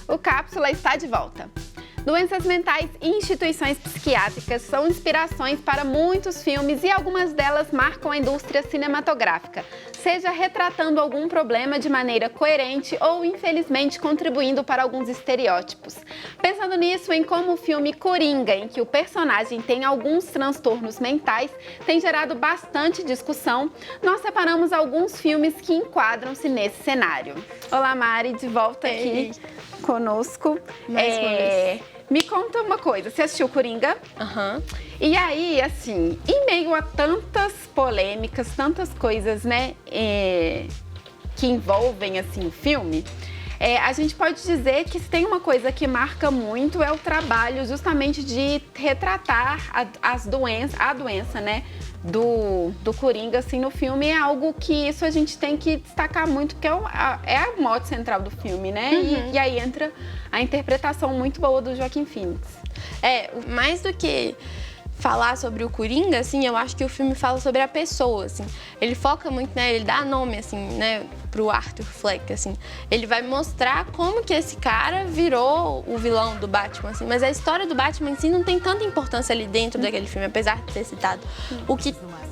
O Cápsula está de volta. Doenças mentais e instituições psiquiátricas são inspirações para muitos filmes e algumas delas marcam a indústria cinematográfica, seja retratando algum problema de maneira coerente ou, infelizmente, contribuindo para alguns estereótipos. Pensando nisso, em como o filme Coringa, em que o personagem tem alguns transtornos mentais, tem gerado bastante discussão, nós separamos alguns filmes que enquadram-se nesse cenário. Olá, Mari, de volta aqui conosco. Mais uma vez. Me conta uma coisa, você assistiu Coringa? Aham. E aí, assim, em meio a tantas polêmicas, tantas coisas, né, que envolvem, assim, o filme, a gente pode dizer que se tem uma coisa que marca muito é o trabalho justamente de retratar a doença, né, do Coringa, assim, no filme. É algo que isso a gente tem que destacar muito, porque é a mote central do filme, né? E aí entra a interpretação muito boa do Joaquin Phoenix. Mais do que falar sobre o Coringa, assim, eu acho que o filme fala sobre a pessoa, assim. Ele foca muito, né, ele dá nome, assim, né, pro Arthur Fleck, assim. Ele vai mostrar como que esse cara virou o vilão do Batman, assim. Mas a história do Batman em si não tem tanta importância ali dentro daquele filme, apesar de ter citado.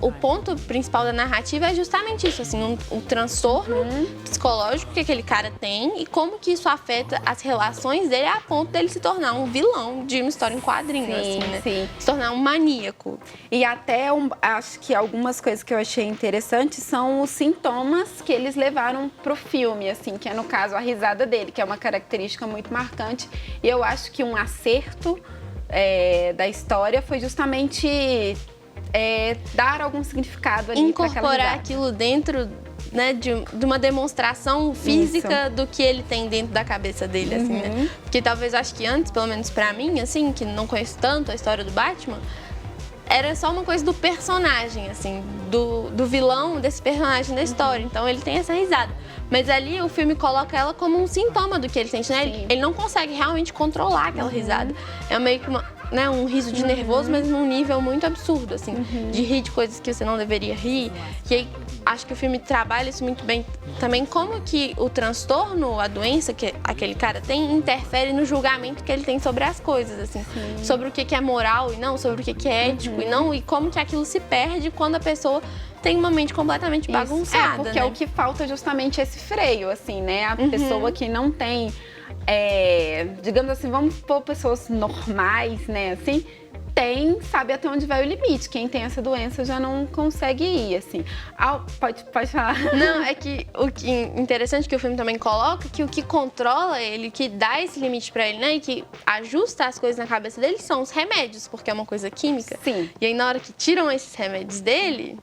O ponto principal da narrativa é justamente isso, assim, um transtorno psicológico que aquele cara tem e como que isso afeta as relações dele a ponto dele se tornar um vilão de uma história em quadrinho, assim, né? Sim. Se tornar um maníaco. E até acho que algumas coisas que eu achei interessantes são os sintomas que eles levaram pro filme, assim, que é no caso a risada dele, que é uma característica muito marcante. E eu acho que um acerto da história foi justamente dar algum significado ali para aquela risada. Incorporar aquilo dentro, né, de uma demonstração física do que ele tem dentro da cabeça dele, assim, né? Porque talvez, acho que antes, pelo menos pra mim, assim, que não conheço tanto a história do Batman, era só uma coisa do personagem, assim, do vilão desse personagem da história. Então ele tem essa risada. Mas ali o filme coloca ela como um sintoma do que ele sente, né? Ele não consegue realmente controlar aquela risada. É meio que um riso de nervoso, mas num nível muito absurdo, assim, de rir de coisas que você não deveria rir. E aí, acho que o filme trabalha isso muito bem também, como que o transtorno, a doença que aquele cara tem, interfere no julgamento que ele tem sobre as coisas, assim, sobre o que é moral e não, sobre o que é ético e não, e como que aquilo se perde quando a pessoa tem uma mente completamente bagunçada, porque né? é o que falta justamente esse freio, assim, né? A pessoa que não tem, digamos assim, vamos pôr pessoas normais, né, assim, sabe até onde vai o limite. Quem tem essa doença já não consegue ir, assim. Pode falar. Não, é que o que interessante que o filme também coloca, que o que controla ele, que dá esse limite pra ele, né, e que ajusta as coisas na cabeça dele são os remédios, porque é uma coisa química. Sim. E aí na hora que tiram esses remédios dele,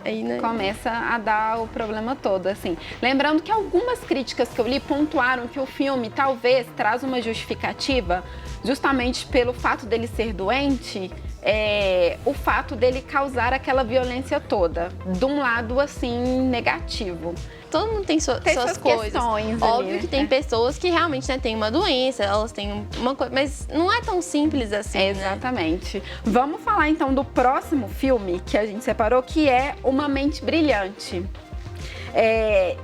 aí, né, começa a dar o problema todo, assim. Lembrando que algumas críticas que eu li pontuaram que o filme talvez traz uma justificativa justamente pelo fato dele ser doente, o fato dele causar aquela violência toda, de um lado, assim, negativo. Todo mundo tem suas coisas. Questões Óbvio ali, que tem pessoas que realmente, né, têm uma doença, elas têm uma coisa, mas não é tão simples assim, Exatamente. Vamos falar então do próximo filme que a gente separou, que é Uma Mente Brilhante.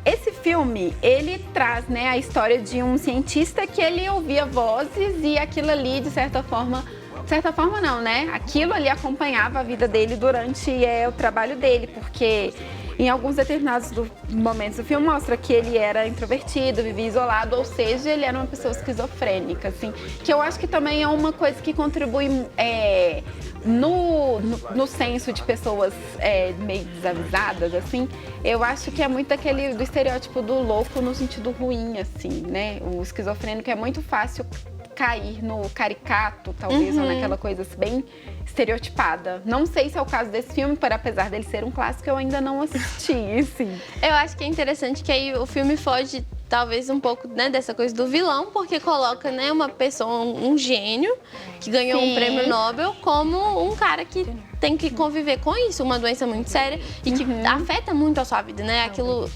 Esse filme, ele traz, né, a história de um cientista que ele ouvia vozes e aquilo ali, de certa forma não, né? Aquilo ali acompanhava a vida dele durante o trabalho dele, porque em alguns determinados momentos do filme mostra que ele era introvertido, vivia isolado, ou seja, ele era uma pessoa esquizofrênica, assim, que eu acho que também é uma coisa que contribui no senso de pessoas meio desavisadas, assim. Eu acho que é muito do estereótipo do louco no sentido ruim, assim, né? O esquizofrênico é muito fácil cair no caricato, talvez, ou naquela coisa assim, bem estereotipada. Não sei se é o caso desse filme, apesar dele ser um clássico, eu ainda não assisti, assim. Eu acho que é interessante que aí o filme foge talvez um pouco, né, dessa coisa do vilão, porque coloca, né, uma pessoa, um gênio que ganhou um prêmio Nobel como um cara que tem que conviver com isso, uma doença muito séria e que afeta muito a sua vida, né? Aquilo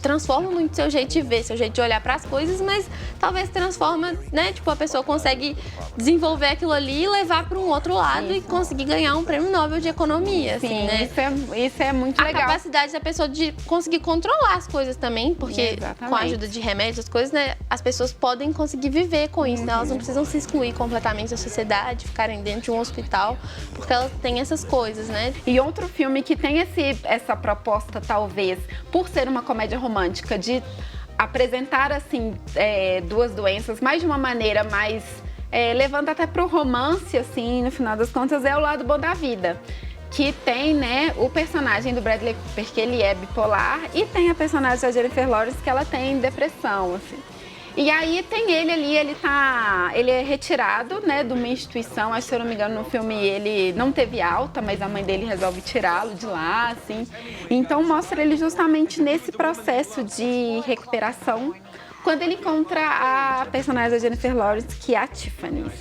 transforma muito seu jeito de ver, seu jeito de olhar para as coisas, mas talvez transforma, né? Tipo, a pessoa consegue desenvolver aquilo ali e levar para um outro lado e conseguir ganhar um prêmio Nobel de economia, assim, né? Isso é muito legal. A capacidade da pessoa de conseguir controlar as coisas também, porque com a ajuda de remédios, as coisas, né? As pessoas podem conseguir viver com isso, né? Elas não precisam se excluir completamente da sociedade, ficarem dentro de um hospital, porque elas têm essas coisas, né? E outro filme que tem essa proposta, talvez, por ser uma comédia romântica, de apresentar, assim, duas doenças, mas de uma maneira mais... levando até pro romance, assim, no final das contas, é O Lado Bom da Vida. Que tem, né, o personagem do Bradley Cooper, que ele é bipolar, e tem a personagem da Jennifer Lawrence, que ela tem depressão, assim. E aí tem ele ali, ele é retirado, né, de uma instituição, acho que, se eu não me engano, no filme ele não teve alta, mas a mãe dele resolve tirá-lo de lá, assim. Então mostra ele justamente nesse processo de recuperação, quando ele encontra a personagem da Jennifer Lawrence, que é a Tiffany.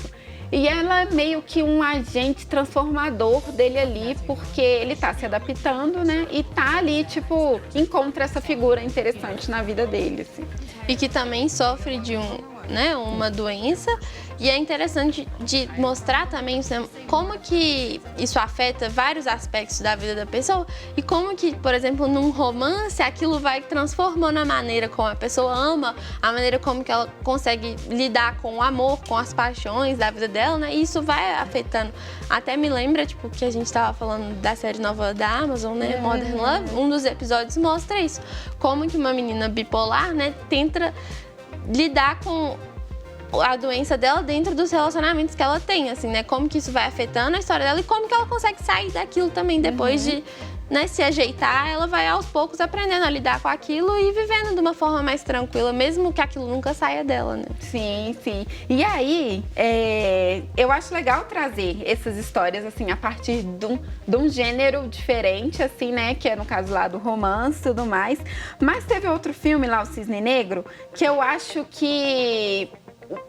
E ela é meio que um agente transformador dele ali, porque ele tá se adaptando, né? E tá ali, tipo, encontra essa figura interessante na vida dele, assim. E que também sofre de uma doença. E é interessante de mostrar também como que isso afeta vários aspectos da vida da pessoa e como que, por exemplo, num romance, aquilo vai transformando a maneira como a pessoa ama, a maneira como que ela consegue lidar com o amor, com as paixões da vida dela, né? E isso vai afetando. Até me lembra, tipo, que a gente tava falando da série nova da Amazon, né? Modern Love. Um dos episódios mostra isso. Como que uma menina bipolar, né, tenta lidar com a doença dela dentro dos relacionamentos que ela tem, assim, né? Como que isso vai afetando a história dela e como que ela consegue sair daquilo também depois de, né, se ajeitar. Ela vai aos poucos aprendendo a lidar com aquilo e vivendo de uma forma mais tranquila, mesmo que aquilo nunca saia dela, né? Sim, sim. E aí, eu acho legal trazer essas histórias, assim, a partir de um gênero diferente, assim, né? Que é, no caso lá, do romance e tudo mais. Mas teve outro filme lá, O Cisne Negro, que eu acho que...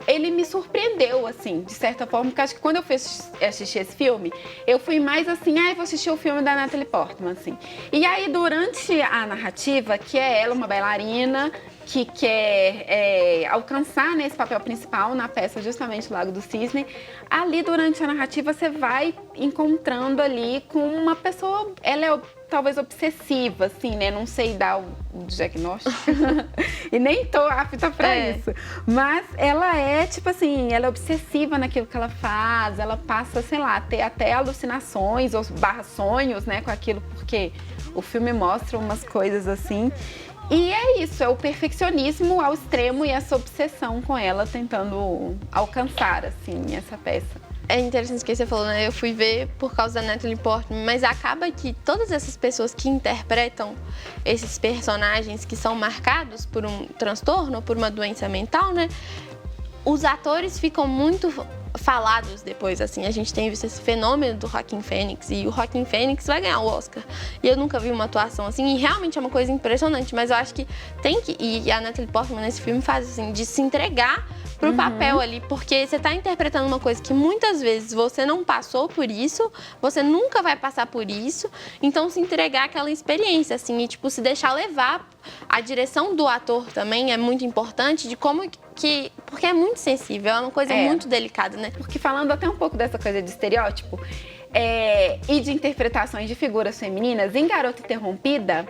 ele me surpreendeu, assim, de certa forma, porque acho que quando eu fui assistir esse filme, eu fui mais assim, vou assistir o filme da Natalie Portman, assim. E aí, durante a narrativa, que é ela, uma bailarina, que quer alcançar, né, esse papel principal na peça, justamente Lago do Cisne, ali, durante a narrativa, você vai encontrando ali com uma pessoa, ela é talvez obsessiva, assim, né? Não sei dar o diagnóstico. E nem tô apta pra isso. Mas ela é, tipo assim, ela é obsessiva naquilo que ela faz, ela passa, sei lá, a ter até alucinações ou sonhos, né, com aquilo, porque o filme mostra umas coisas assim. E é isso, é o perfeccionismo ao extremo e essa obsessão com ela tentando alcançar, assim, essa peça. É interessante o que você falou, né? Eu fui ver por causa da Natalie Portman, mas acaba que todas essas pessoas que interpretam esses personagens que são marcados por um transtorno ou por uma doença mental, né? Os atores ficam muito falados depois, assim. A gente tem visto esse fenômeno do Joaquin Phoenix e o Joaquin Phoenix vai ganhar o Oscar. E eu nunca vi uma atuação assim, e realmente é uma coisa impressionante, mas eu acho que tem que... E a Natalie Portman nesse filme faz assim, de se entregar pro papel ali, porque você tá interpretando uma coisa que muitas vezes você não passou por isso, você nunca vai passar por isso, então se entregar àquela experiência, assim, e tipo, se deixar levar. A direção do ator também é muito importante, de como que... Porque é muito sensível, é uma coisa muito delicada, né? Porque falando até um pouco dessa coisa de estereótipo e de interpretações de figuras femininas, em Garota Interrompida,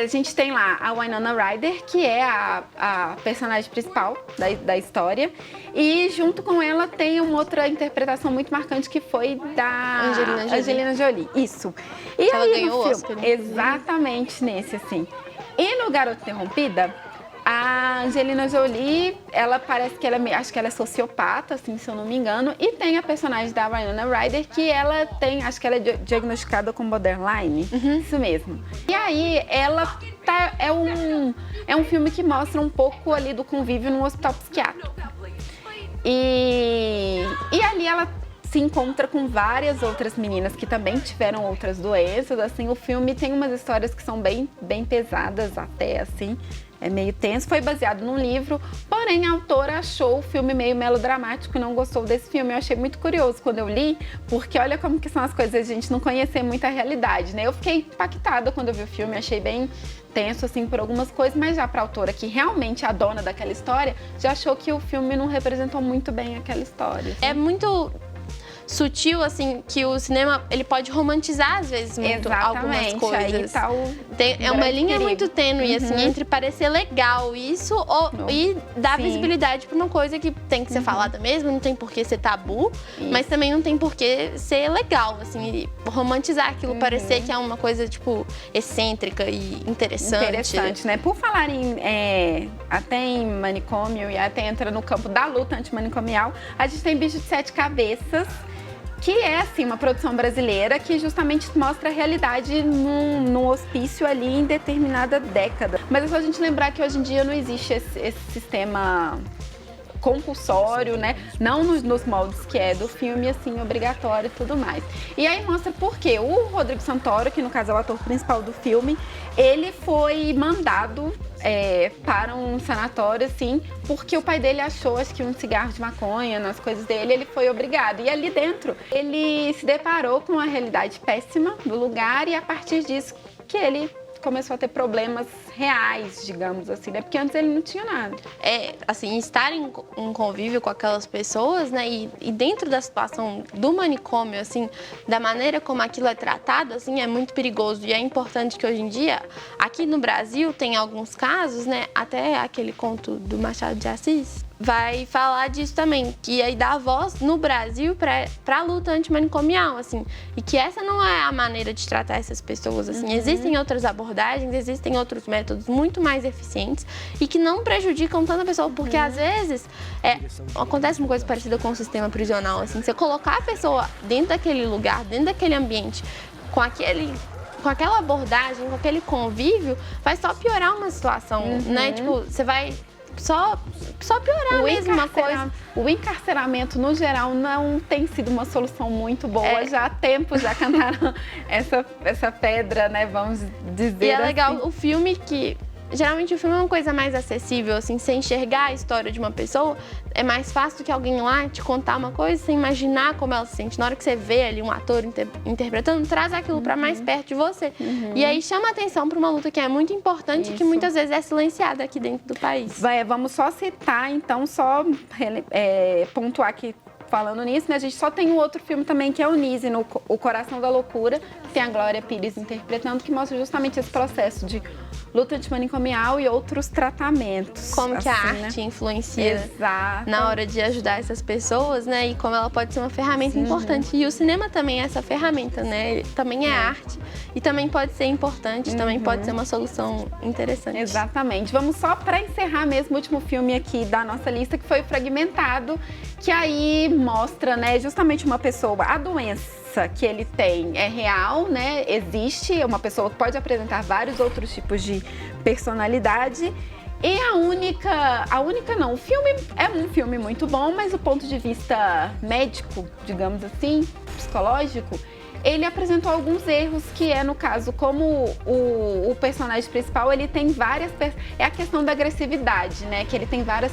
a gente tem lá a Winona Ryder, que é a personagem principal da história. E junto com ela tem uma outra interpretação muito marcante, que foi da Angelina Jolie. Isso. E ela aí, ganhou no o filme, Oscar. Exatamente nesse, assim. E no Garota Interrompida, a Angelina Jolie, ela parece que acho que ela é sociopata, assim, se eu não me engano. E tem a personagem da Winona Ryder, que ela tem, acho que ela é diagnosticada com borderline. Isso mesmo. E aí, ela é um filme que mostra um pouco ali do convívio num hospital psiquiátrico. E ali ela se encontra com várias outras meninas que também tiveram outras doenças, assim, o filme tem umas histórias que são bem pesadas até, assim, é meio tenso, foi baseado num livro, porém a autora achou o filme meio melodramático e não gostou desse filme. Eu achei muito curioso quando eu li, porque olha como que são as coisas, a gente não conhecer muito a realidade, né? Eu fiquei impactada quando eu vi o filme, achei bem tenso, assim, por algumas coisas, mas já pra autora, que realmente é a dona daquela história, já achou que o filme não representou muito bem aquela história. É muito sutil, assim, que o cinema, ele pode romantizar, às vezes, muito algumas coisas. Aí tá é uma linha perigo. muito tênue, assim, entre parecer legal isso e dar visibilidade pra uma coisa que tem que ser falada mesmo, não tem por que ser tabu, mas também não tem por que ser legal, assim, e romantizar aquilo, parecer que é uma coisa, tipo, excêntrica e interessante. Interessante, né? Por falar até em manicômio e até entra no campo da luta antimanicomial, a gente tem Bicho de Sete Cabeças, que é, assim, uma produção brasileira que justamente mostra a realidade num hospício ali em determinada década. Mas é só a gente lembrar que hoje em dia não existe esse sistema compulsório, né? Não nos moldes que é do filme, assim, obrigatório e tudo mais. E aí mostra por quê. O Rodrigo Santoro, que no caso é o ator principal do filme, ele foi mandado para um sanatório, assim, porque o pai dele achou, acho que um cigarro de maconha nas coisas dele, ele foi obrigado. E ali dentro, ele se deparou com uma realidade péssima do lugar e a partir disso que ele começou a ter problemas reais, digamos assim, né? Porque antes ele não tinha nada. Assim, estar em convívio com aquelas pessoas, né? E dentro da situação do manicômio, assim, da maneira como aquilo é tratado, assim, é muito perigoso. E é importante que hoje em dia, aqui no Brasil, tem alguns casos, né? Até aquele conto do Machado de Assis vai falar disso também, que aí dá voz no Brasil para a luta antimanicomial, assim, e que essa não é a maneira de tratar essas pessoas, assim, existem outras abordagens, existem outros métodos muito mais eficientes e que não prejudicam tanto a pessoa, porque às vezes acontece uma coisa parecida com o sistema prisional, assim, você colocar a pessoa dentro daquele lugar, dentro daquele ambiente, com aquela abordagem, com aquele convívio, vai só piorar uma situação, né? Tipo, você vai só piorar mesmo uma coisa. O encarceramento, no geral, não tem sido uma solução muito boa. Já há tempo já cantaram essa pedra, né? Vamos dizer. E é legal assim. o filme que... Geralmente o filme é uma coisa mais acessível, assim, você enxergar a história de uma pessoa, é mais fácil do que alguém lá te contar uma coisa, você imaginar como ela se sente. Na hora que você vê ali um ator interpretando, traz aquilo pra mais perto de você. E aí chama a atenção pra uma luta que é muito importante e que muitas vezes é silenciada aqui dentro do país. Vamos só citar, então, pontuar que falando nisso, né, a gente só tem um outro filme também que é o Nise, O Coração da Loucura, que tem a Glória Pires interpretando, que mostra justamente esse processo de luta antimanicomial e outros tratamentos. Como que a arte influencia na hora de ajudar essas pessoas, né? E como ela pode ser uma ferramenta importante. E o cinema também é essa ferramenta, né? Ele também é arte e também pode ser importante, também pode ser uma solução interessante. Exatamente. Vamos só para encerrar mesmo o último filme aqui da nossa lista, que foi o Fragmentado, que aí mostra, né, justamente uma pessoa, a doença que ele tem é real, né? Existe, é uma pessoa que pode apresentar vários outros tipos de personalidade. E o filme é um filme muito bom, mas do ponto de vista médico, digamos assim, psicológico, ele apresentou alguns erros, que é, no caso, como o personagem principal, ele tem várias... É a questão da agressividade, né? Que ele tem várias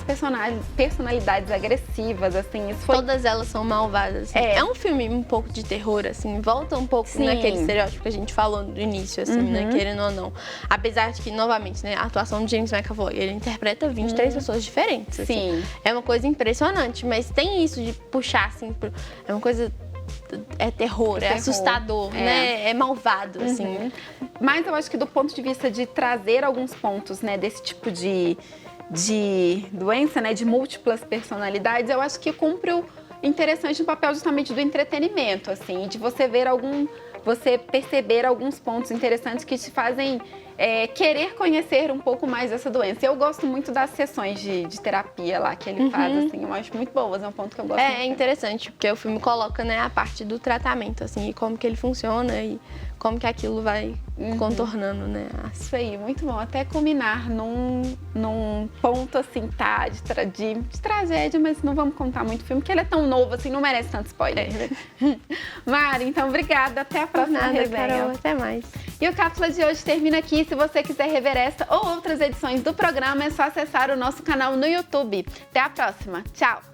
personalidades agressivas, assim. Todas elas são malvadas. Assim. É um filme um pouco de terror, assim. Volta um pouco naquele estereótipo que a gente falou no início, assim, né? Querendo ou não. Apesar de que, novamente, né? A atuação de James McAvoy, ele interpreta 23 pessoas diferentes, assim. É uma coisa impressionante, mas tem isso de puxar, assim, é uma coisa... É terror, é assustador, né? É malvado, assim. Mas eu acho que do ponto de vista de trazer alguns pontos, né, desse tipo de doença, né, de múltiplas personalidades, eu acho que cumpre o interessante no papel justamente do entretenimento, assim, de você perceber alguns pontos interessantes que te fazem querer conhecer um pouco mais dessa doença. Eu gosto muito das sessões de terapia lá que ele faz, assim, eu acho muito boas, é um ponto que eu gosto muito. É interessante, porque o filme coloca, né, a parte do tratamento, assim, e como que ele funciona e como que aquilo vai contornando, né? Isso aí, muito bom. Até culminar num ponto assim, tá? De tragédia, mas não vamos contar muito o filme, porque ele é tão novo assim, não merece tanto spoiler. Né? Mari, então obrigada. Até a próxima resenha. Carol, até mais. E o Cápsula de hoje termina aqui. Se você quiser rever esta ou outras edições do programa, é só acessar o nosso canal no YouTube. Até a próxima. Tchau!